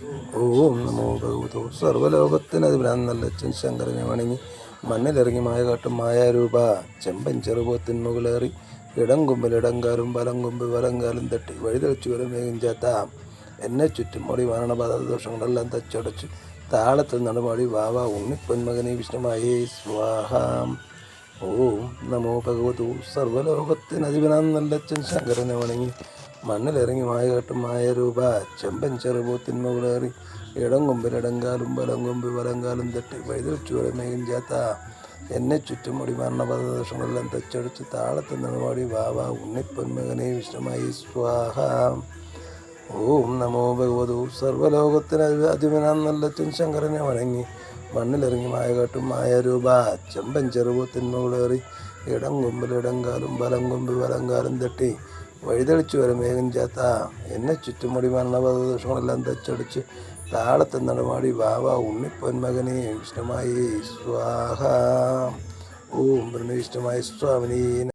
ഓം നമോ ഭഗവതോ സർവ്വലോകത്തിനധിപനാന്നല്ലച്ചൻ ശങ്കരനെ വണങ്ങി മണ്ണിലിറങ്ങി മായ കാട്ടും മായാരൂപ ചെമ്പൻ ചെറുപോത്തിൻ മുകളേറി ഇടം കൊമ്പിൽ ഇടങ്കാലും വലങ്കാലും തട്ടി വഴിതെളിച്ചു വരും വേഗിഞ്ചാത്ത എന്നെ ചുറ്റും മൊടി മരണബാധദോഷങ്ങളെല്ലാം തച്ചടച്ചു താളത്തിൽ നടുമാടി വാവ ഉണ്ണിപ്പൊന്മകനെ വിഷ്ണുമായേ സ്വാഹാം. ഓം നമോ ഭഗവതോ സർവ്വലോകത്തിനധിപനാന്നല്ലച്ചൻ ശങ്കരനെ വണങ്ങി മണ്ണിലിറങ്ങി മായ കാട്ടും മായരൂപ ചെമ്പൻ ചെറുപോത്തിൻ മുകളേറി ഇടം കൊമ്പിൽ ഇടങ്കാലും വലങ്കാലും തട്ടി വഴിതെളിച്ചു വരും വേഗിഞ്ചാത്ത എന്നെ ചുറ്റും മുടി മരണബാധദോഷങ്ങളെല്ലാം തച്ചടിച്ച് താളത്തിൽ നടുമാടി വാവ ഉണ്ണിപ്പൊന്മകനെ വിഷ്ണുമായി സ്വാഹ. ഓം നമോ ഭഗവതോ സർവ്വലോകത്തിനധിപനാന്നല്ലച്ചൻ ശങ്കരനെ വണങ്ങി മണ്ണിലിറങ്ങി മായ കാട്ടും മായരൂപ ചെമ്പൻ ചെറുപോത്തിൻ മുകളേറി ഇടം കൊമ്പിൽ ഇടങ്കാലും വലങ്കാലും തട്ടി വഴിതെളിച്ചു വരും വേഗിഞ്ചാത്ത എന്നെ ചുറ്റും മുടി മരണബാധദോഷങ്ങളെല്ലാം തച്ചടിച്ച് താളത്തിൽ നടുമാടി വാവ ഉണ്ണിപ്പൊന്മകനെ വിഷ്ണുമായി സ്വാഹ. ഓം വിഷ്ണുമായ സ്വാമിനി.